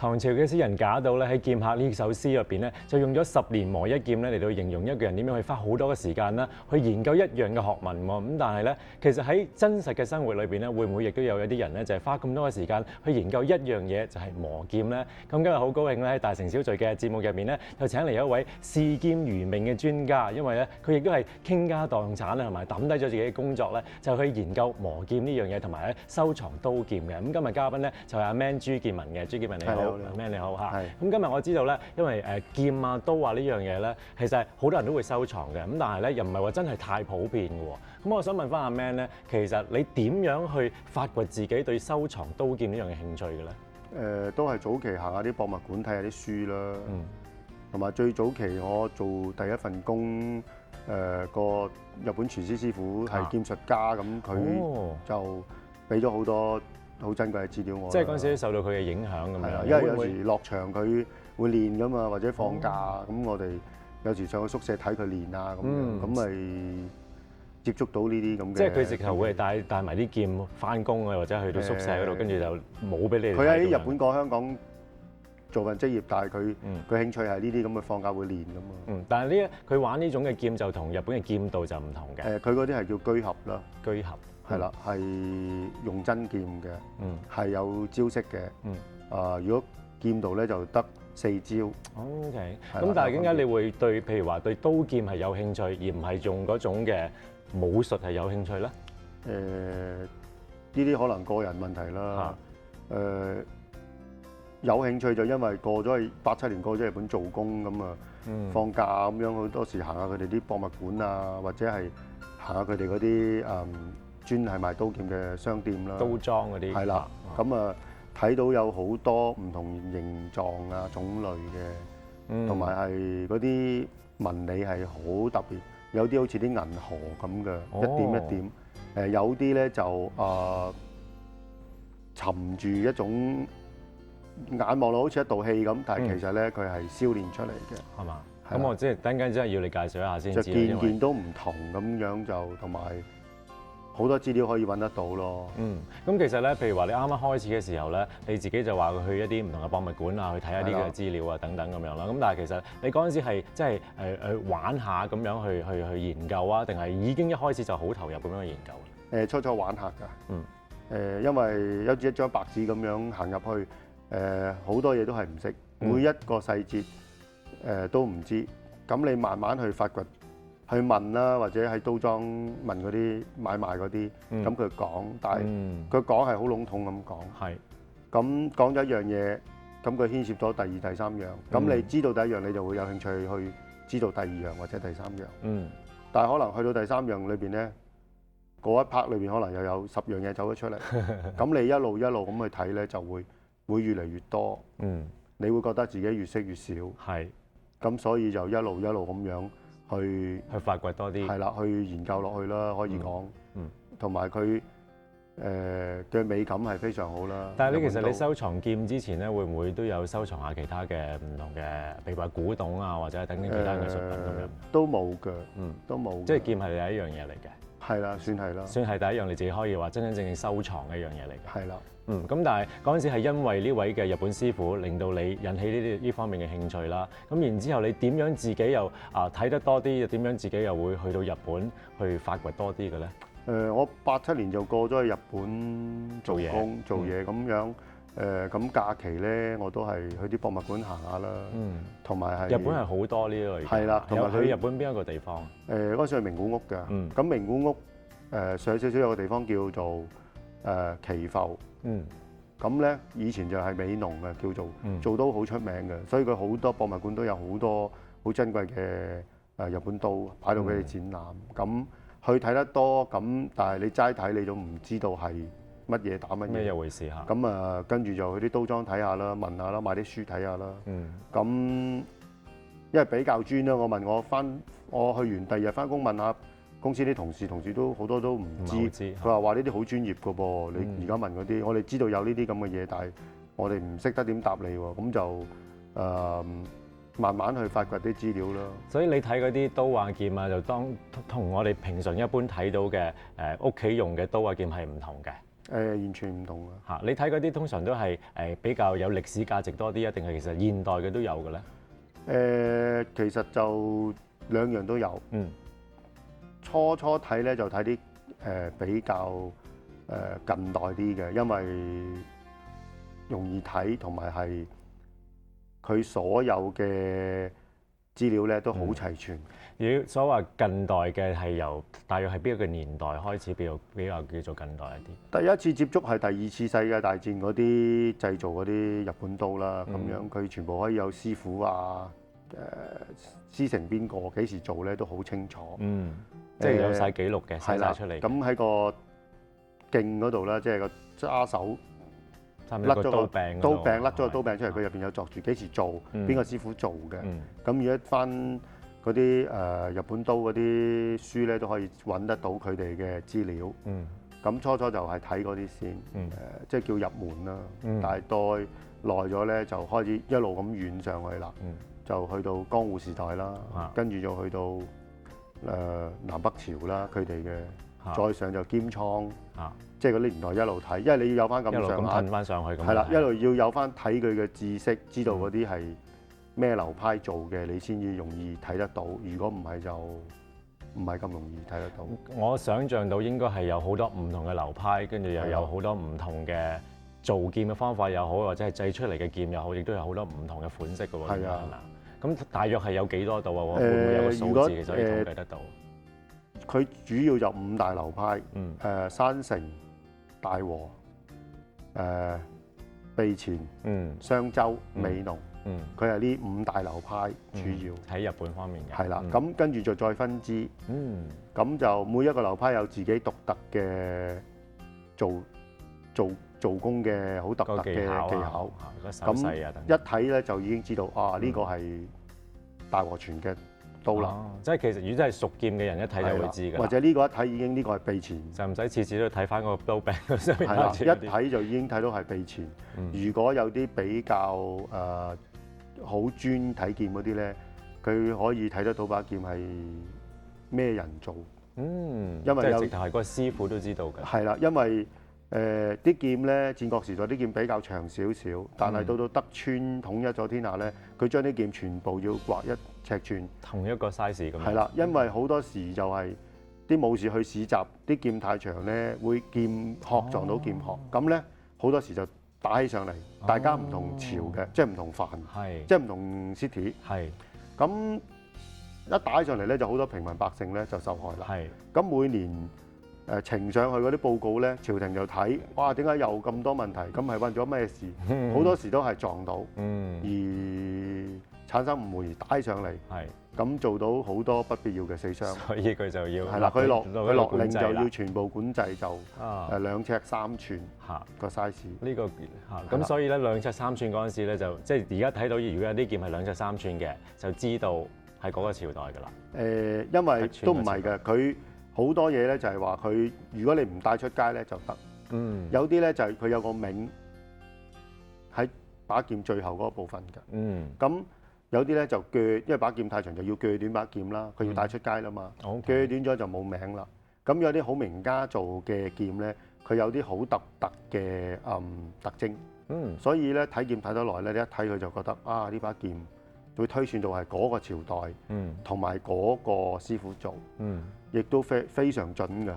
唐朝嘅詩人賈島咧喺劍客呢首詩入邊咧，就用咗10年磨一劍咧嚟到形容一個人點樣去花好多嘅時間啦，去研究一樣嘅學問喎。咁但係咧，其實喺真實嘅生活裏邊咧，會唔會亦都有一啲人咧，就係花咁多嘅時間去研究一樣嘢，就係磨劍咧？咁今日好高興咧喺大城小聚嘅節目入面咧，就請嚟一位視劍如命嘅專家，因為咧佢亦都係傾家蕩產啦，同埋抌低咗自己嘅工作咧，就去研究磨劍呢樣嘢，同埋咧收藏刀劍嘅。咁今日嘉賓咧就係阿 Man 朱建文嘅，朱建文你好。咩你好嚇？咁今日我知道咧，因為劍啊刀啊呢樣嘢咧，其實好多人都會收藏嘅，咁但係咧又唔係話真係太普遍嘅喎。咁我想問翻阿 Man 咧，其實你點樣去發掘自己對收藏刀劍呢樣嘅興趣嘅咧？都係早期行下啲博物館睇下啲書啦，同埋最早期我做第一份工，個日本廚師師傅係劍術家，咁佢就俾咗好多好珍貴嘅資料我。即係嗰陣時受到佢嘅影響咁樣。因為有時落場佢會練㗎嘛，或者放假咁，我哋有時上去宿舍睇佢練啊咁樣，咁咪接觸到呢啲咁嘅。即係佢直頭會帶埋啲劍翻工啊，或者去到宿舍嗰度，跟住就冇俾你哋。佢喺日本過香港做份職業，但係佢興趣係呢啲咁嘅放假會練㗎嘛。但係佢玩呢種嘅劍就同日本嘅劍道就唔同嘅。佢嗰啲係叫居合啦。居合係啦，係用真劍嘅，係有招式嘅。如果劍道咧就得4招。OK。咁但係點解你會對譬如話對刀劍係有興趣，而唔係用嗰種嘅武術係有興趣咧？呢啲可能個人問題啦。有興趣就因為過咗去87年過咗日本做工咁啊，放假咁樣好多時行下佢哋啲博物館啊，或者係行下佢哋嗰啲專係賣刀劍嘅商店啦。刀莊嗰啲。係啦。咁啊睇到有好多唔同形狀啊種類嘅，同埋係嗰啲紋理係好特別，有啲好似啲銀河咁嘅，一點一點。有啲咧就沉住一種。眼望落好似一道氣咁，但係其實咧佢係燒練出嚟嘅，係嘛？咁我即係等陣真係要你介紹一下先知。就件件都唔同咁樣，就同埋好多資料可以揾得到咯。咁其實咧，譬如話你啱啱開始嘅時候咧，你自己就話去一啲唔同嘅博物館啊，去睇一啲嘅資料啊等等咁樣啦。咁但係其實你嗰陣時係即係玩下咁樣去研究啊，定係已經一開始就好投入咁樣去研究？初初玩下㗎。因為一張白紙咁樣行入去。好多嘢都係唔識，每一個細節都唔知。咁你慢慢去發掘，去問啦，或者喺刀莊問嗰啲買賣嗰啲，咁佢講，但係佢講係好籠統咁講。係。咁講咗一樣嘢，咁佢牽涉咗第二、第三樣。咁你知道第一樣，你就會有興趣去知道第二樣或者第三樣。但係可能去到第三樣裏邊咧，嗰一 part 裏邊可能又有10樣嘢走咗出嚟。咁你一路咁去睇咧，就會越嚟越多，你會覺得自己越識越少，係，咁所以就一路咁樣去發掘多啲，係啦，去研究落去啦，可以講，同埋佢嘅美感係非常好啦。但係其實你收藏劍之前咧，會唔會都有收藏下其他嘅唔同嘅，譬如話古董啊，或者等等其他藝術品咁樣？都冇嘅，都冇。即係劍係第一樣嘢嚟嘅。係啦，算係啦。算係第一樣你自己可以話真正收藏嘅一樣嘢嚟嘅。係啦。咁但係嗰陣時係因為呢位嘅日本師傅令到你引起呢方面嘅興趣啦。咁然之後你點樣自己又睇得多啲，點樣自己又會去到日本去發掘多啲嘅咧？我87年就過咗去日本做嘢咁樣。咁假期咧，我都係去啲博物館行下啦。同埋係。日本係好多呢類。係啦，同埋去日本邊一個地方？嗰陣時去名古屋㗎。咁名古屋上少少有個地方叫做祈阜。咁咧以前就係美濃嘅，叫做做刀好出名嘅，所以佢好多博物館都有好多好珍貴嘅日本刀擺到俾你展覽。咁去睇得多，咁但係你齋睇你都唔知道係乜嘢打乜嘢。咩一回事嚇？咁跟住就去啲刀莊睇下啦，問下啦，買啲書睇下啦。咁因為比較專啦，我去完第二日翻工問下公司啲同事都好多都唔知，佢話呢啲好專業㗎噃。你而家問嗰啲，我哋知道有呢啲咁嘅嘢，但係我哋唔識得點答你喎。咁就慢慢去發掘啲資料啦。所以你睇嗰啲刀啊劍啊，就同我哋平常一般睇到嘅屋企用嘅刀啊劍係唔同嘅。完全唔同啊！嚇，你睇嗰啲通常都係比較有歷史價值多啲啊，定係其實現代嘅都有嘅咧？其實就兩樣都有。嗯，初睇咧就睇啲比較近代啲嘅，因為容易睇同埋係佢所有嘅資料咧都好齊全。如果所謂近代嘅係由大約係邊一個年代開始比較叫做近代一啲？第一次接觸係第二次世界大戰嗰啲製造嗰啲日本刀啦，咁樣佢全部可以有師傅啊，師承邊個幾時做咧都好清楚。嗯，即係有晒記錄嘅寫晒出嚟。咁喺個徑嗰度啦，即係個揸手甩咗個刀柄，甩咗個刀柄出嚟，佢入邊有作住幾時做，邊個師傅做嘅。咁如果翻嗰啲日本刀嗰啲書咧，都可以揾得到佢哋嘅資料。咁初就係睇嗰啲先，即係叫入門啦。但係待耐咗咧，就開始一路咁遠上去啦。就去到江戶時代啦，跟住就去到南北朝啦，佢哋嘅再上就鎌倉，即係嗰啲年代一路睇，因為你要有翻咁上下，一路咁褪翻上去咁。係啦，一路要有翻睇佢嘅知識，知道嗰啲係咩流派做嘅，你先至容易睇得到。如果唔係就唔係咁容易睇得到。我想像到應該係有好多唔同嘅流派，跟住又有好多唔同嘅做劍嘅方法又好，或者係製出嚟嘅劍又好，亦都有好多唔同嘅款式嘅喎。係啊，咁大約係有幾多度啊？會唔會有個數字其實可以統計得到？佢主要就五大流派，山城、大和、秘前、商州、美濃，佢係呢五大流派主要喺日本方面嘅。係啦，咁跟住就再分支，咁就每一個流派有自己獨特嘅做工嘅好獨特嘅技巧，咁一睇咧就已經知道啊，呢個係大和傳嘅刀啦。即係其實如果真係熟劍嘅人一睇就會知㗎。或者呢個一睇已經呢個係秘前，就唔使次次都睇翻個刀柄上面。係啦，一睇就已經睇到係秘前。如果有啲比較好專睇劍嗰啲咧，佢可以睇得到把劍係咩人做。因為有直頭係個師傅都知道嘅。係啦，因為啲劍咧，戰國時代啲劍比較長少少，但係到德川統一咗天下咧，佢將啲劍全部要劃一尺寸，同一個 size 咁。係啦，因為好多時就係啲武士去市集，啲劍太長咧，會劍殼撞到劍殼，咁咧好多時就打起上嚟，大家唔同朝嘅，即係唔同藩，即係唔同 city，咁一打起上嚟咧，就好多平民百姓咧就受害啦。咁每年呈上去嗰啲報告咧，朝廷就睇，哇！點解又咁多問題？咁係為咗咩事？好多時都係撞到，而產生誤會而打上嚟，咁做到好多不必要嘅死傷。所以佢就要係啦，佢落令就要全部管制，就2尺3寸個 size。呢個咁所以咧2尺3寸嗰陣時咧，就即係而家睇到，如果有啲劍係2尺3寸嘅，就知道係嗰個朝代㗎啦。因為都唔係嘅，佢好多嘢咧就係話佢，如果你唔帶出街咧就得。有啲咧就係佢有個銘喺把劍最後嗰部分嘅。咁有啲咧就鋸，因為把劍太長就要鋸短把劍啦。佢要帶出街啦嘛。鋸短咗就冇名啦。咁有啲好名家做嘅劍咧，佢有啲好獨特嘅特徵。所以咧睇劍睇得耐咧，你一睇佢就覺得啊，呢把劍會推算到係嗰個朝代，同埋嗰個師傅做。亦都非常準嘅，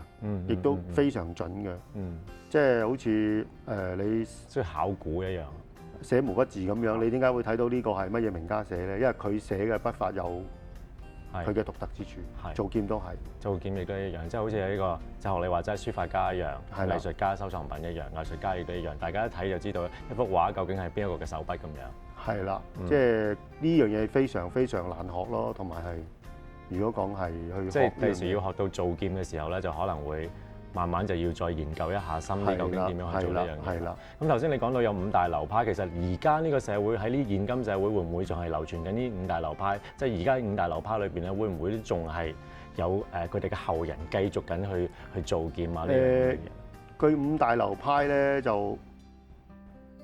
亦都非常準嘅，即係好似你即係考古一樣，寫毛筆字咁樣，你點解會睇到呢個係乜嘢名家寫咧？因為佢寫嘅筆法有佢嘅獨特之處，做劍都係，做劍亦都一樣，即係好似係呢個就學你話齋書法家一樣，藝術家收藏品一樣，藝術家亦都一樣，大家一睇就知道一幅畫究竟係邊一個嘅手筆咁樣。係啦，即係呢樣嘢非常非常難學咯，同埋係。如果講係去即係第時要學到做劍嘅時候咧，就可能會慢慢就要再研究一下深啲究竟點樣去做呢樣嘢。係啦。咁頭先你講到有5大流派，其實而家呢個社會喺呢現今社會會唔會仲係流傳緊呢5大流派？即係而家5大流派裏邊咧，會唔會仲係有佢哋嘅後人繼續緊去做劍啊？呢樣嘢。佢5大流派咧就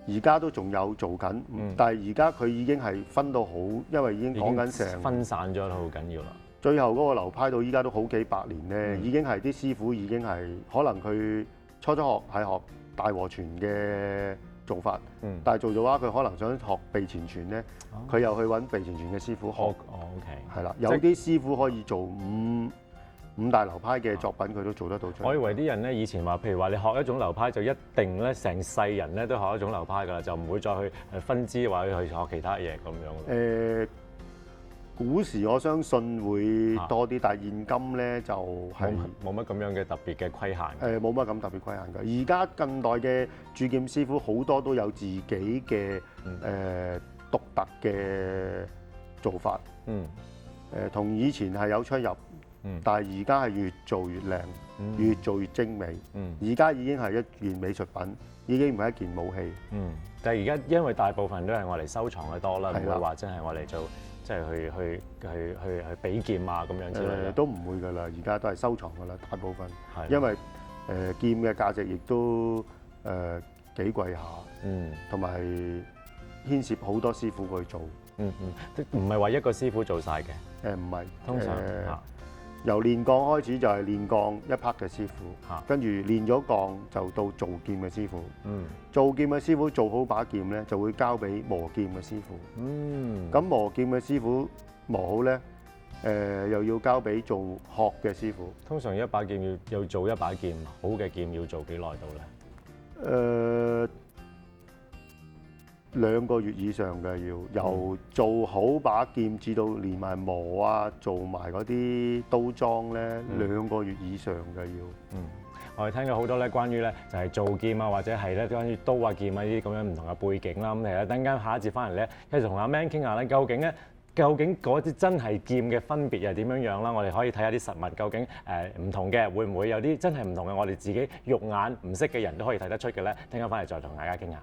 而家都仲有做緊，但係而家佢已經係分到好，因為已經講緊成分散咗啦，好緊要啦。最後嗰個流派到依家都好幾百年咧，已經係啲師傅已經係可能佢初學係學大和傳嘅做法，嗯但係做咗話佢可能想學秘傳傳咧，佢又去揾秘傳傳嘅師傅學， OK。係啦，有啲師傅可以做五大流派嘅作品，佢都做得到出嚟。我以為啲人咧以前話，譬如話你學一種流派就一定咧成世人咧都學一種流派㗎啦，就唔會再去分支或者去學其他嘢咁樣。古時我相信會多啲，但係現今咧就係冇乜咁樣嘅特別嘅規限。冇乜咁特別規限㗎。而家近代嘅鑄劍師傅好多都有自己嘅獨特嘅做法。同以前係有出入。但係而家係越做越靚，越做越精美。而家已經係一件美術品，已經唔係一件武器。但係而家因為大部分都係我嚟收藏嘅多啦，唔會話真係我嚟做即係去比劍啊咁樣之類。都唔會㗎啦，而家都係收藏㗎啦，大部分。因為劍嘅價值亦都幾貴下，同埋牽涉好多師傅去做。唔係話一個師傅做晒嘅。唔係，通常由練鋼開始就係練鋼一 part 嘅師傅，跟住練咗鋼就到做劍嘅師傅。做劍嘅師傅做好把劍咧，就會交俾磨劍嘅師傅。咁磨劍嘅師傅磨好咧，又要交俾做殼嘅師傅。通常一把劍要做一把劍好嘅劍要做幾耐到咧？2個月以上嘅要，由做好把劍至到連埋磨啊，做埋嗰啲刀裝咧，2個月以上嘅要。我哋聽咗好多咧，關於咧就係做劍啊，或者係咧關於刀啊劍啊呢啲咁樣唔同嘅背景啦。咁嚟啦，等間下一節翻嚟咧，繼續同阿 Man 傾下咧，究竟嗰啲真係劍嘅分別係點樣樣啦？我哋可以睇下啲實物，究竟唔同嘅會唔會有啲真係唔同嘅？我哋自己肉眼唔識嘅人都可以睇得出嘅咧。聽間翻嚟再同大家傾下。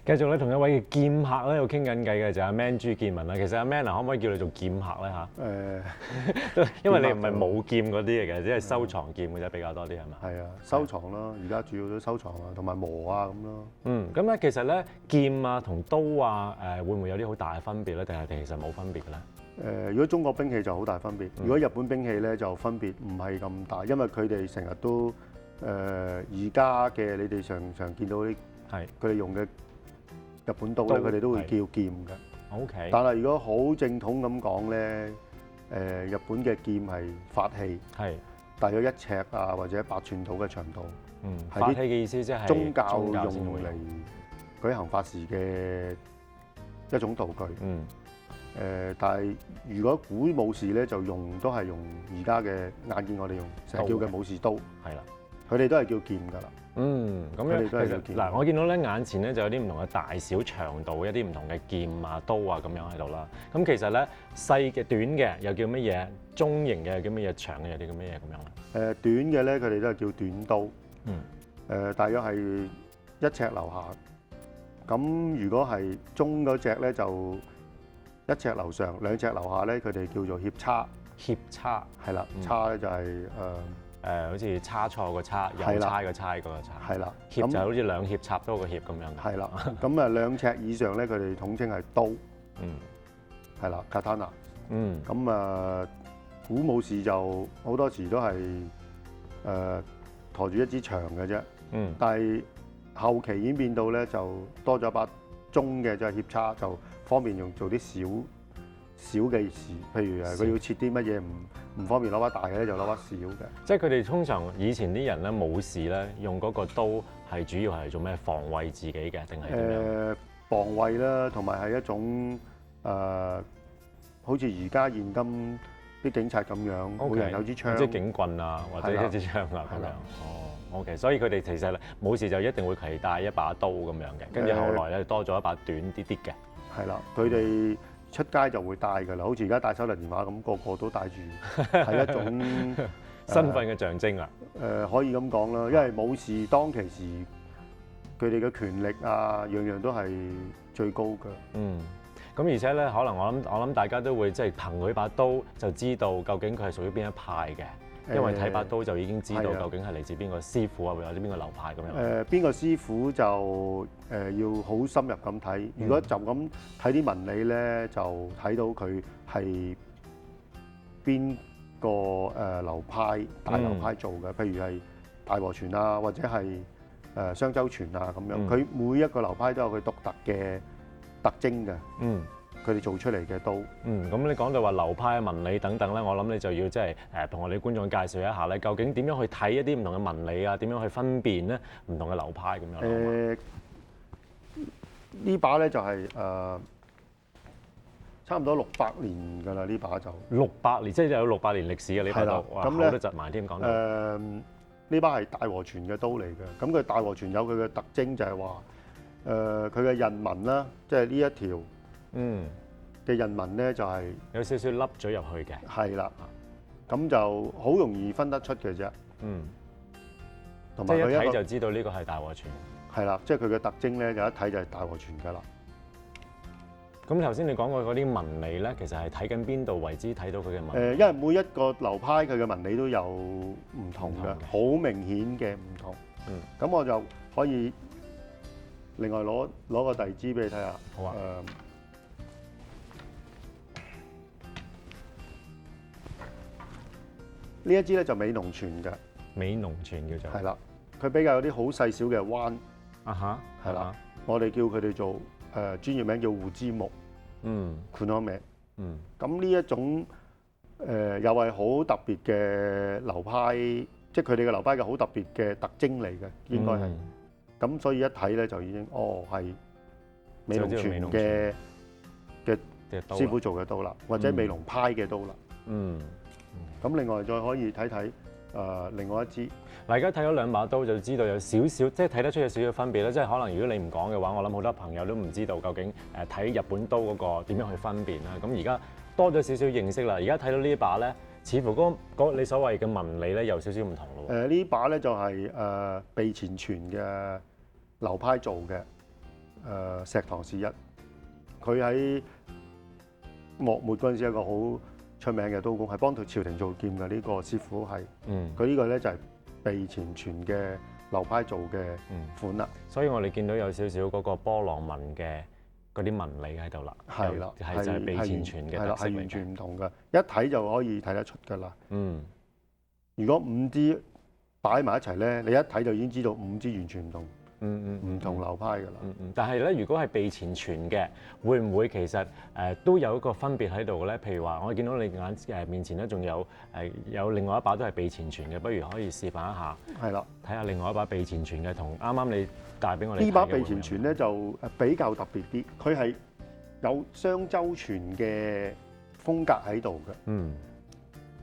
繼續咧，同一位嘅劍客咧，喺度傾緊偈嘅就係阿 Man 朱建文啦。其實阿 Man 可唔可以叫你做劍客咧嚇？因為你唔係舞劍嗰啲嚟嘅，只係收藏劍嘅啫，比較多啲係嘛？係啊，收藏咯，而家主要都收藏啊，同埋磨啊咁咯。咁咧其實咧劍啊同刀啊會唔會有啲好大嘅分別咧？定係其實冇分別嘅咧？如果中國兵器就好大分別，如果日本兵器咧就分別唔係咁大，因為佢哋成日都而家嘅你哋常見到啲係佢哋用嘅日本刀咧，佢哋都會叫劍嘅。OK。但係如果好正統咁講咧，日本嘅劍係法器，係大約1尺啊或者8寸度嘅長度。法器嘅意思即係宗教用嚟舉行法事嘅一種道具。但係如果古武士咧就都係用而家嘅眼見我哋用成日叫嘅武士刀。係啦，佢哋都係叫劍㗎啦。咁樣其實嗱，我見到咧眼前咧就有啲唔同嘅大小長度，一啲唔同嘅劍啊刀啊咁樣喺度啦。咁其實咧細嘅短嘅又叫乜嘢？中型嘅又叫乜嘢？長嘅又叫乜嘢咁樣咧？短嘅咧佢哋都係叫短刀。大約係1尺樓下。咁如果係中嗰隻咧就1尺樓上，2尺樓下咧佢哋叫做協叉。協叉係啦，叉咧就係好似差錯個叉，有差個差嗰個叉。係啦，協就好似兩協插多個協咁樣。係啦，咁2尺以上咧，佢哋統稱係刀。係啦，katana。咁古武士就好多時都係抬住一支長嘅啫。但係後期演變到咧就多咗把中嘅，就係協叉，就方便用做啲小嘅事，譬如佢要切啲乜嘢唔方便攞把大嘅咧，就攞把小嘅。即係佢哋通常以前啲人咧武士咧用嗰個刀係主要係做咩？防衛自己嘅定係點樣？防衛啦，同埋係一種好似而家現今啲警察咁樣，每人有支槍，即係警棍啊，或者一支槍啊咁樣。OK， 所以佢哋其實武士就一定會攜帶一把刀咁樣嘅，跟住後來咧多咗一把短啲嘅。係啦，佢哋出街就會帶㗎啦，好似而家帶手提電話咁，個個都帶住，係一種身份嘅象徵啊。可以咁講啦，因為武士當其時佢哋嘅權力啊，樣樣都係最高㗎。嗯。咁而且咧，可能我諗大家都會即係憑佢把刀就知道究竟佢係屬於邊一派嘅，因為睇把刀就已經知道究竟係嚟自邊個師傅啊，或者邊個流派咁樣。邊個師傅就要好深入咁睇，如果就咁睇啲紋理咧，就睇到佢係邊個流派大流派做嘅，譬如係大和傳啊，或者係商周傳啊咁樣，佢每一個流派都有佢獨特嘅特徵嘅，佢哋做出嚟嘅刀。咁你講到話流派紋理等等咧，我諗你就要即係同我哋觀眾介紹一下咧，究竟點樣去睇一啲唔同嘅紋理啊？點樣去分辨咧唔同嘅流派咁樣？呢把咧就係差唔多600年㗎啦，呢把就600年，即係有600年歷史嘅呢把刀，哇，咁咧都窒埋添講到。呢把係大和傳嘅刀嚟嘅，咁佢大和傳有佢嘅特徵就係話，佢嘅印紋啦，即係呢一條嘅印紋咧就係有少少凹咗入去嘅。係啦，咁就好容易分得出嘅啫。同埋佢一睇就知道呢個係大和傳。係啦，即係佢嘅特徵咧，就一睇就係大和傳㗎啦。咁頭先你講過嗰啲紋理咧，其實係睇緊邊度為之睇到佢嘅紋理？因為每一個流派佢嘅紋理都有唔同嘅，好明顯嘅唔同。咁我就可以另外攞個第二支俾你睇下。好啊。呢一支咧就美濃傳嘅。美濃傳叫做。係啦，佢比較有啲好細小嘅彎。係啦，我哋叫佢哋做專業名叫護枝木。款安名。咁呢一種又係好特別嘅流派，即係佢哋嘅流派嘅好特別嘅特徵嚟嘅，應該係。咁所以一睇咧就已經係美濃傳嘅師傅做嘅刀啦，或者美濃派嘅刀啦。咁另外再可以睇睇另外一支。嗱，而家睇咗兩把刀就知道有少少，即係睇得出有少少分別啦。即係可能如果你唔講嘅話，我諗好多朋友都唔知道究竟睇日本刀嗰個點樣去分辨啦。咁而家多咗少少認識啦。而家睇到呢把咧，似乎你所謂嘅紋理咧有少少唔同咯。呢把咧就係秘前傳嘅流派做嘅石堂士一，佢喺幕末嗰陣時一個好出名嘅刀工，係幫到朝廷做劍嘅呢個師傅係。佢呢個咧就係秘前傳嘅流派做嘅款啦。所以我哋見到有少少嗰個波浪紋嘅嗰啲紋理喺度啦。係啦，係就係秘前傳嘅特色嚟嘅。係完全唔同嘅，一睇就可以睇得出㗎啦。如果5支擺埋一齊咧，你一睇就已經知道5支完全唔同。唔同流派㗎啦。但係咧，如果係秘前傳嘅，會唔會其實都有一個分別喺度咧？譬如話，我見到你面前咧，仲有另外一把都係秘前傳嘅，不如可以示範一下。係啦，睇下另外一把秘前傳嘅同啱啱你帶俾我哋呢把秘前傳咧就比較特別啲，佢係有商周傳嘅風格喺度嘅。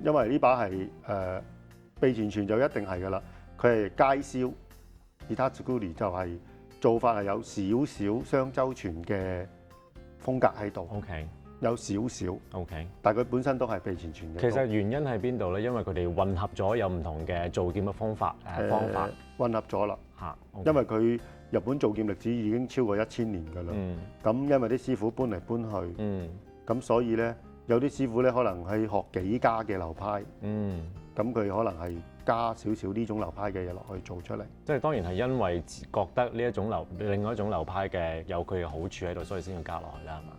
因為呢把係秘前傳就一定係㗎啦，佢係街燒。Itatsukuri 就係做法係有少少商周傳嘅風格喺度。OK， 有少少。OK， 但係佢本身都係秘前傳嘅。其實原因喺邊度咧？因為佢哋混合咗有唔同嘅造劍嘅方法。混合咗啦。因為佢日本造劍歷史已經超過1000年㗎啦。咁因為啲師傅搬嚟搬去。咁所以咧，有啲師傅咧可能係學幾家嘅流派。咁佢可能係加少少呢種流派嘅嘢落去做出嚟，即係當然係因為覺得呢一種另外一種流派嘅有佢嘅好處喺度，所以先要加落去啦，係嘛？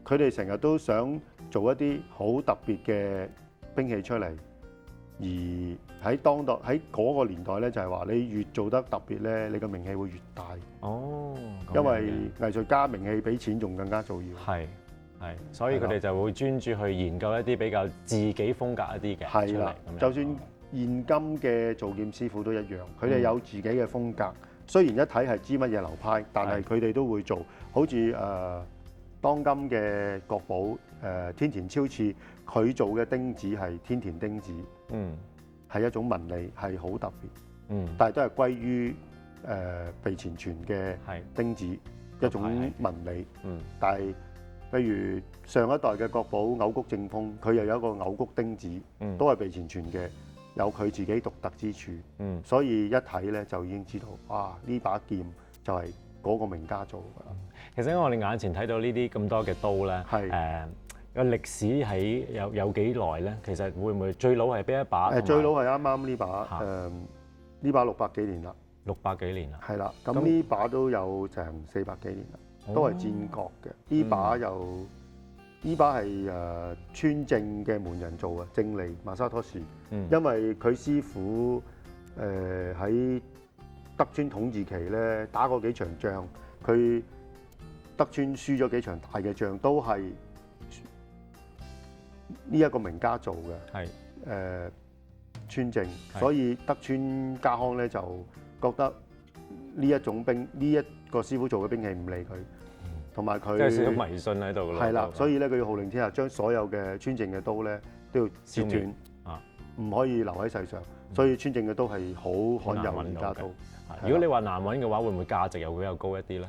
佢哋成日都想做一啲好特別嘅兵器出嚟，而喺嗰個年代咧，就係話你越做得特別咧，你個名氣會越大。因為藝術家名氣比錢仲更加重要。係，所以佢哋就會專注去研究一啲比較自己風格一啲嘅。係啦，就算現今嘅造劍師傅都一樣，佢哋有自己嘅風格。雖然一睇係知乜嘢流派，但係佢哋都會做。好似當今嘅國寶天田超次，佢做嘅釘子係天田釘子，係一種紋理，係好特別。但係都係歸於秘前傳嘅釘子一種紋理。但係譬如上一代嘅國寶偶谷正風，佢又有一個偶谷釘子，都係被前傳嘅，有佢自己獨特之處。所以一睇咧就已經知道，哇！呢把劍就係嗰個名家做㗎啦。其實我哋眼前睇到呢啲咁多嘅刀咧，係個歷史喺有幾耐咧？其實會唔會最老係邊一把？最老係啱啱呢把呢把600幾年啦。600幾年啦。係啦，咁呢把都有成400幾年啦，都係戰國嘅。呢把呢把係川正嘅門人做嘅，正利馬沙托士。因為佢師傅喺德川統治期咧打過幾場仗，佢德川輸咗幾場大嘅仗，都係呢一個名家做嘅。係川正，所以德川家康咧就覺得呢一種兵，呢一個師傅做嘅兵器唔理佢，同埋佢即係少少迷信喺度㗎啦。係啦，所以咧佢要號令天下，將所有嘅川正嘅刀咧都要截斷，唔可以留喺世上。所以川正嘅刀係好罕有嘅名家刀。如果你話難揾嘅話，會唔會價值又會有高一啲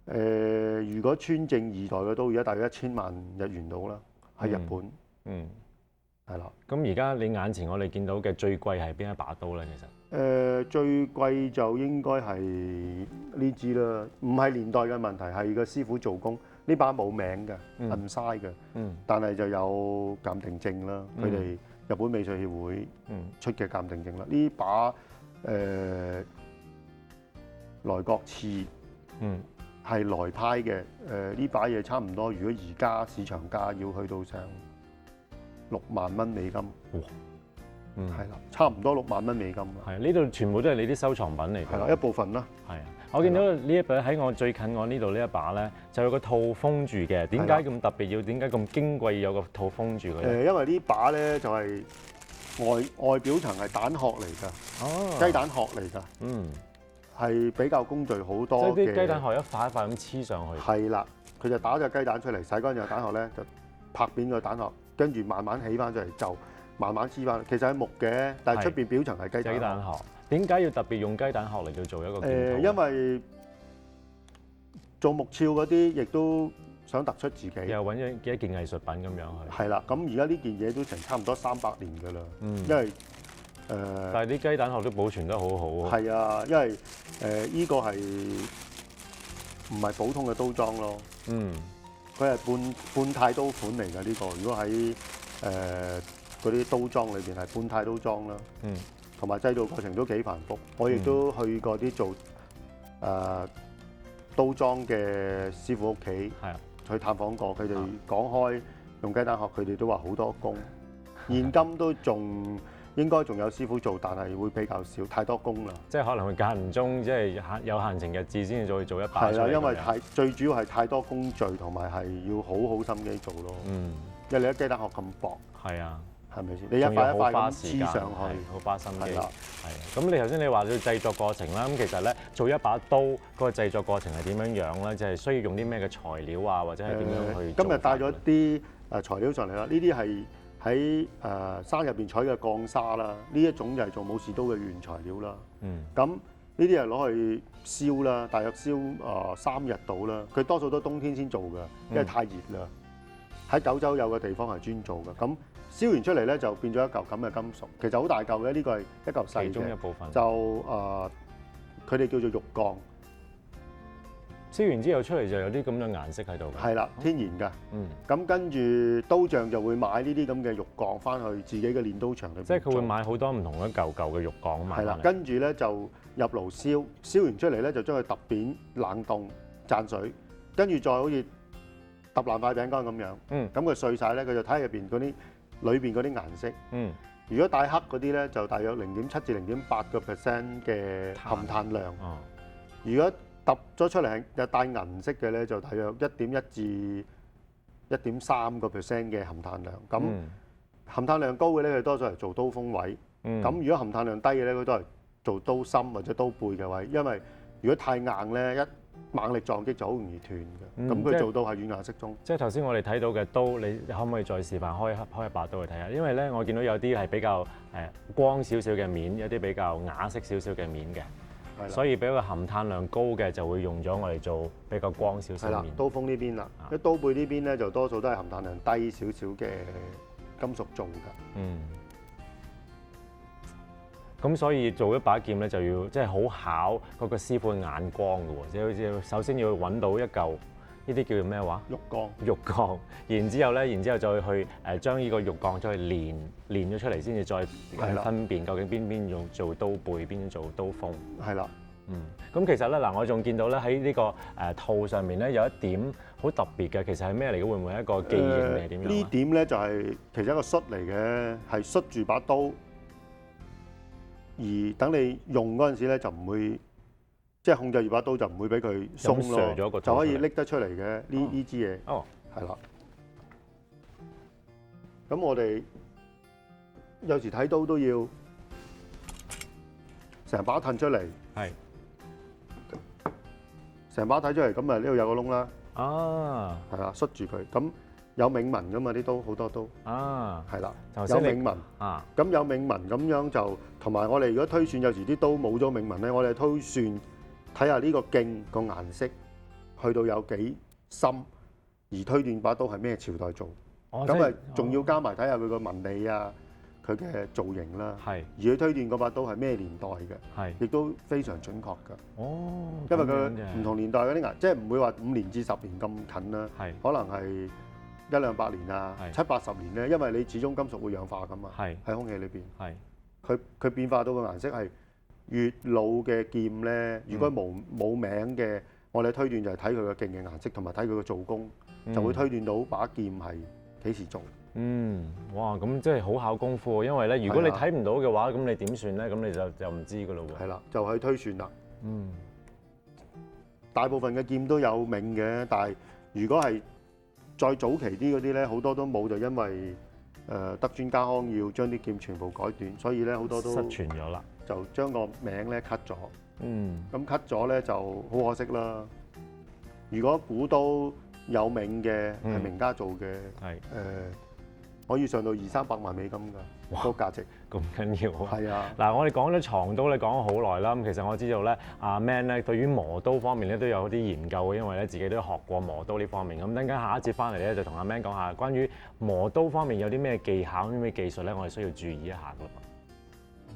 咧？如果川正2代嘅刀，而家大約1000萬日元到啦，喺日本。係啦。咁而家你眼前我哋見到嘅最貴係邊一把刀咧？其實最貴就應該係呢支啦，唔係年代嘅問題，係個師傅做工。呢把冇名嘅，銀嘥嘅，但係就有鑑定證啦。佢哋日本美術協會出嘅鑑定證啦。呢把來國刺係來派嘅。呢把嘢差唔多，如果而家市場價要去到成6萬蚊美金。係啦，差唔多6萬蚊美金啦。係呢度全部都係你啲收藏品嚟㗎。係啦，一部分啦。係啊，我見到呢一把喺我最近我呢度呢一把咧，就有個套封住嘅。點解咁特別？點解咁矜貴要有個套封住佢？因為呢把咧就係外表層係蛋殼嚟㗎，雞蛋殼嚟㗎。係比較工序好多嘅。即係啲雞蛋殼一塊一塊咁黐上去。係啦，佢就打隻雞蛋出嚟，洗乾淨個蛋殼咧，就拍扁個蛋殼，跟住慢慢起翻出嚟就。慢慢黐翻，其實係木嘅，但係出邊表層係雞蛋殼。點解要特別用雞蛋殼嚟到做一個劍套？因為做木鞘嗰啲，亦都想突出自己。又揾咗一件藝術品咁樣去。係啦，咁而家呢件嘢都成差唔多300年㗎啦。因為但係啲雞蛋殼都保存得好好。係啊，因為依個係唔係普通嘅刀裝咯？佢係半太刀款嚟㗎呢個。如果喺嗰啲刀裝裏邊係半太刀裝啦，同埋製造過程都幾繁複。我亦都去過啲做刀裝嘅師傅屋企，去探訪過，佢哋講開用雞蛋殼，佢哋都話好多工。現今都應該仲有師傅做，但係會比較少，太多工啦。即係可能佢間唔中，即係有閒情日子先至再做一把。係啦，因為最主要係太多工序，同埋係要好好心機做咯。因為你啲雞蛋殼咁薄。係啊。係咪先？你一塊一塊咁黐上去，好花心機。係啦，係。咁你頭先你話要製作過程啦，咁其實咧做一把刀嗰個製作過程係點樣樣咧？就係需要用啲咩嘅材料啊，或者係點樣去？今日帶咗啲材料上嚟啦。呢啲係喺山入邊採嘅鋼沙啦。呢一種就係做武士刀嘅原材料啦。咁呢啲係攞去燒啦，大約燒3日到啦。佢多數都冬天先做㗎，因為太熱啦。喺九州有個地方係專做嘅。咁燒完出嚟咧，就變咗一嚿咁嘅金屬，其實好大嚿嘅。呢個係一嚿細嘅，其中一部分。就佢哋叫做玉鋼。燒完之後出嚟就有啲咁嘅顏色喺度。係啦，天然㗎。咁跟住刀匠就會買呢啲咁嘅玉鋼翻去自己嘅練刀場裏邊。即係佢會買好多唔同一嚿嚿嘅玉鋼買。係啦，跟住咧就入爐燒，燒完出嚟咧就將佢揼扁、冷凍、蘸水，跟住再好似揼爛塊餅乾咁樣。咁佢碎晒咧，佢就睇下入邊嗰啲。裏邊嗰啲顏色，如果帶黑嗰啲咧，就大約0.7至0.8% 嘅含碳量。如果揼咗出嚟係有帶銀色嘅咧，就大約1.1至1.3% 嘅含碳量。咁含碳量高嘅咧，佢多數係做刀鋒位。咁如果含碳量低嘅咧，佢都係做刀心或者刀背嘅位。因為如果太硬咧，一猛力撞擊就好容易斷嘅，咁佢做到係軟硬適中。即係頭先我哋睇到嘅刀，你可唔可以再示範開一把刀去睇下？因為咧，我見到有啲係比較光少少嘅面，有啲比較啞色少少嘅面嘅。啦所以比較含碳量高嘅就會用咗我哋做比較光少少係啦面。，刀鋒呢邊啦，因為刀背呢邊咧就多數都係含碳量低少少嘅金屬做㗎。嗯。咁所以做一把劍咧就要即係好考嗰個師傅嘅眼光嘅喎，即係好似首先要揾到一嚿呢啲叫做咩話？玉鋼玉鋼，然之後再去將呢個玉鋼再去練咗出嚟，先至再係啦分辨究竟邊用做刀背，邊做刀鋒。係啦，嗯，咁其實咧嗱，我仲見到咧喺呢個套上面咧有一點好特別嘅，其實係咩嚟嘅？會唔會係一個記認定係點樣啊？呢點咧就係其實一個摔嚟嘅，係摔住把刀，而等你用嗰陣時咧就唔會，即係控制住把刀就唔會俾佢鬆咁削咗個咯，刀出嚟就可以拎得出嚟嘅呢支嘢，哦，係啦。咁我哋有時睇刀都要成把褪出嚟，係成把睇出嚟，咁啊呢度有個窿啦，啊係啦，摔住佢，咁有銘紋噶嘛啲刀，好多刀，啊，係啦，頭先你有銘紋。啊咁有銘紋咁樣就，同埋我哋如果推算有時啲刀冇咗銘紋咧，我哋推算睇下呢個徑個顏色去到有幾深，而推斷把刀係咩朝代做。哦咁啊，即係仲要加埋睇下佢個紋理啊，佢嘅造型啦，係而去推斷嗰把刀係咩年代嘅，係亦都非常準確㗎。哦，因為佢咁樣嘅唔同年代嗰啲顏，即係唔會話5年至10年咁近啦，係可能係100-200年啊，係70-80年咧，因為你始終金屬會氧化㗎嘛，係喺空氣裏邊。係佢變化到嘅顏色係越老嘅劍咧，如果冇名嘅，我哋推斷就係睇佢嘅勁嘅顏色，同埋睇佢嘅做工，就會推斷到把劍係幾時做。嗯，哇，咁真係好考功夫喎，因為咧，如果你係啊睇唔到嘅話，咁你點算咧？咁你就唔知噶咯喎。係啦，就去推算啦。嗯，大部分嘅劍都有銘嘅，但係如果係再早期啲嗰啲咧，好多都冇，就因為德川家康要將啲劍全部改斷，所以咧好多都失傳咗啦。就將個名咧 cut 咗。嗯，咁 cut 咗咧就好可惜啦。如果古刀有銘嘅係名家做嘅，係可以上到200-300萬美金㗎，個價值。咁緊要啊！係啊，嗱，我哋講咗藏刀咧，講咗好耐啦。咁其實我知道咧，阿 Man 咧對於磨刀方面咧都有啲研究嘅，因為咧自己都學過磨刀呢方面。咁等緊下一節翻嚟咧，就同阿 Man 講下關於磨刀方面有啲咩技巧、啲咩技術咧，我哋需要注意一下㗎。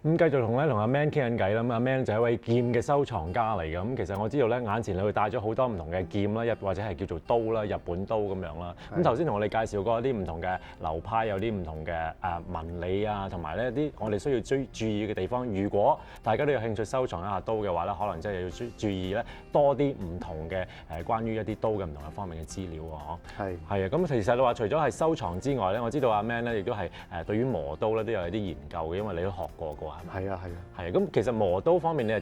咁繼續同阿 Man 傾緊偈啦。咁阿 Man 就係一位劍嘅收藏家嚟嘅。咁其實我知道咧，眼前你會帶咗好多唔同嘅劍啦，或者係叫做刀啦，日本刀咁樣啦。咁頭先同我哋介紹過一啲唔同嘅流派，有啲唔同嘅紋理啊，同埋咧啲我哋需要注意嘅地方。如果大家都有興趣收藏一下刀嘅話咧，可能真係要注意咧多啲唔同嘅關於一啲刀嘅唔同嘅方面嘅資料喎。係係啊，咁其實你話除咗係收藏之外咧，我知道阿 Man 咧亦都係對於磨刀咧都有啲研究嘅，因為你都學過嘅喎，係咪？係啊，係啊。係啊，咁其實磨刀方面你係